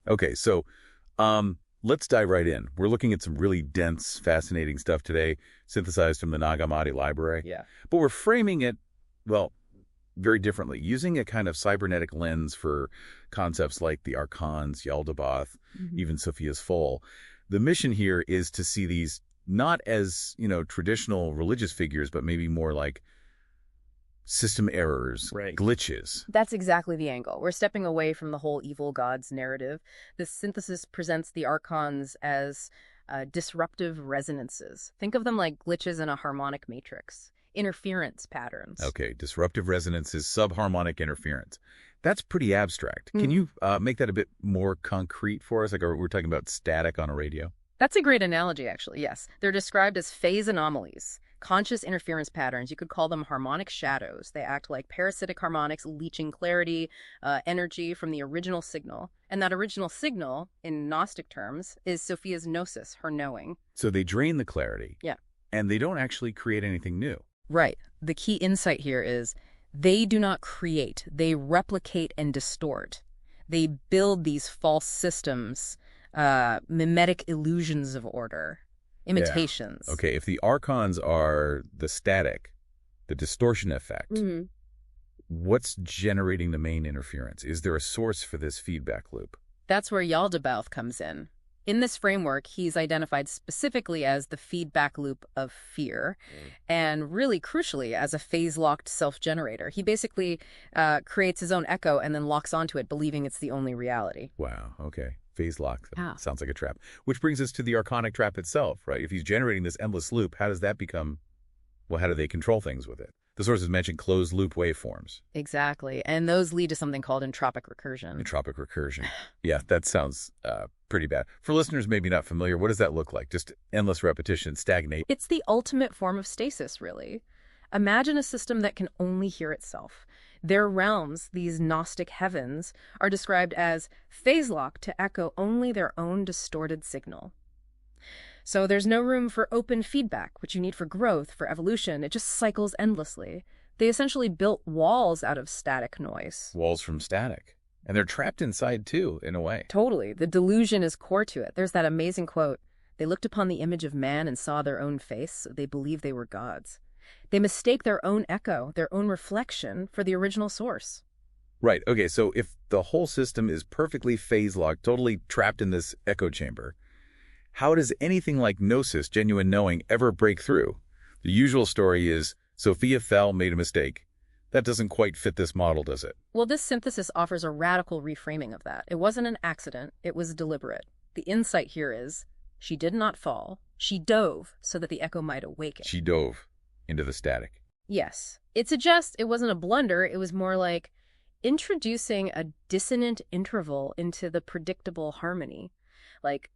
Okay, so let's dive right in. We're looking at some really dense, fascinating stuff today, synthesized from the Nag Hammadi library. Yeah. But we're framing it, well, very differently, using a kind of cybernetic lens for concepts like the Archons, Yaldabaoth, even Sophia's fall. The mission here is to see these not as, traditional religious figures, but maybe more like system errors, Right. glitches. That's exactly the angle. We're stepping away from the whole evil gods narrative. This synthesis presents the Archons as disruptive resonances. Think of them like glitches in a harmonic matrix, interference patterns. Okay, disruptive resonance is subharmonic interference. That's pretty abstract. Can you make that a bit more concrete for us? Like we're talking about static on a radio? That's a great analogy, actually, yes. They're described as phase anomalies, conscious interference patterns. You could call them harmonic shadows. They act like parasitic harmonics, leaching clarity, energy from the original signal. And that original signal, in Gnostic terms, is Sophia's gnosis, her knowing. So they drain the clarity. Yeah. And they don't actually create anything new. Right. The key insight here is they do not create. They replicate and distort. They build these false systems, mimetic illusions of order, imitations. Yeah. Okay, if the Archons are the static, the distortion effect, what's generating the main interference? Is there a source for this feedback loop? That's where Yaldabaoth comes in. In this framework, he's identified specifically as the feedback loop of fear, and really crucially, as a phase-locked self-generator. He basically creates his own echo and then locks onto it, believing it's the only reality. Wow, okay. Phase lock. Yeah. Sounds like a trap. Which brings us to the archonic trap itself, right? If he's generating this endless loop, how does that become, well, how do they control things with it? The sources mentioned closed-loop waveforms. Exactly, and those lead to something called entropic recursion. Entropic recursion. Yeah, that sounds pretty bad. For listeners maybe not familiar, what does that look like? Just endless repetition, stagnate? It's the ultimate form of stasis, really. Imagine a system that can only hear itself. Their realms, these Gnostic heavens, are described as phase-locked to echo only their own distorted signal. So there's no room for open feedback, which you need for growth, for evolution. It just cycles endlessly. They essentially built walls out of static noise. Walls from static. And they're trapped inside, too, in a way. Totally. The delusion is core to it. There's that amazing quote, "They looked upon the image of man and saw their own face, so they believed they were gods." They mistake their own echo, their own reflection, for the original source. Right. Okay, so if the whole system is perfectly phase-locked, totally trapped in this echo chamber, how does anything like gnosis, genuine knowing, ever break through? The usual story is Sophia fell, made a mistake. That doesn't quite fit this model, does it? Well, this synthesis offers a radical reframing of that. It wasn't an accident, it was deliberate. The insight here is, she did not fall, she dove so that the echo might awaken. She dove into the static. Yes. It suggests it wasn't a blunder, it was more like introducing a dissonant interval into the predictable harmony. Like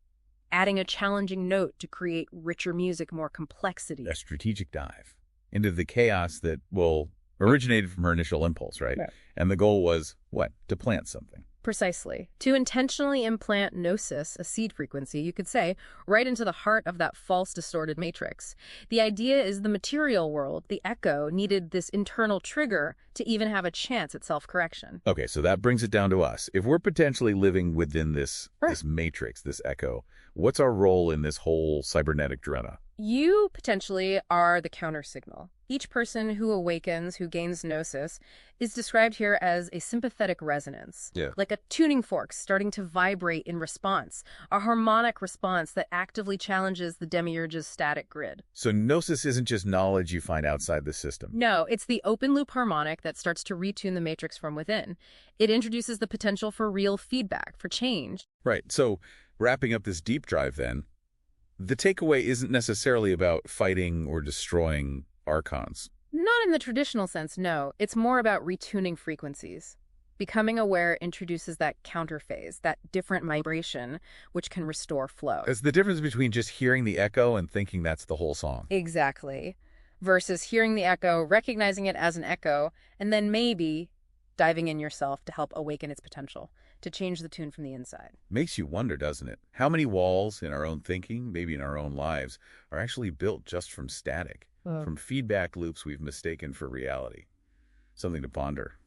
adding a challenging note to create richer music, more complexity. A strategic dive into the chaos that, well, originated from her initial impulse, right? Right. And the goal was, what? To plant something. Precisely. To intentionally implant gnosis, a seed frequency, you could say, right into the heart of that false distorted matrix. The idea is the material world, the echo, needed this internal trigger to even have a chance at self-correction. Okay, so that brings it down to us. If we're potentially living within this matrix, this echo, what's our role in this whole cybernetic drama? You potentially are the counter signal. Each person who awakens, who gains gnosis, is described here as a sympathetic resonance, like a tuning fork starting to vibrate in response, a harmonic response that actively challenges the demiurge's static grid. So gnosis isn't just knowledge you find outside the system. No, it's the open loop harmonic that starts to retune the matrix from within. It introduces the potential for real feedback, for change. Right, so wrapping up this deep dive then, the takeaway isn't necessarily about fighting or destroying Archons. Not in the traditional sense, no. It's more about retuning frequencies. Becoming aware introduces that counter phase, that different vibration, which can restore flow. It's the difference between just hearing the echo and thinking that's the whole song. Exactly. Versus hearing the echo, recognizing it as an echo, and then maybe diving in yourself to help awaken its potential, to change the tune from the inside. Makes you wonder, doesn't it? How many walls in our own thinking, maybe in our own lives, are actually built just from static, from feedback loops we've mistaken for reality? Something to ponder.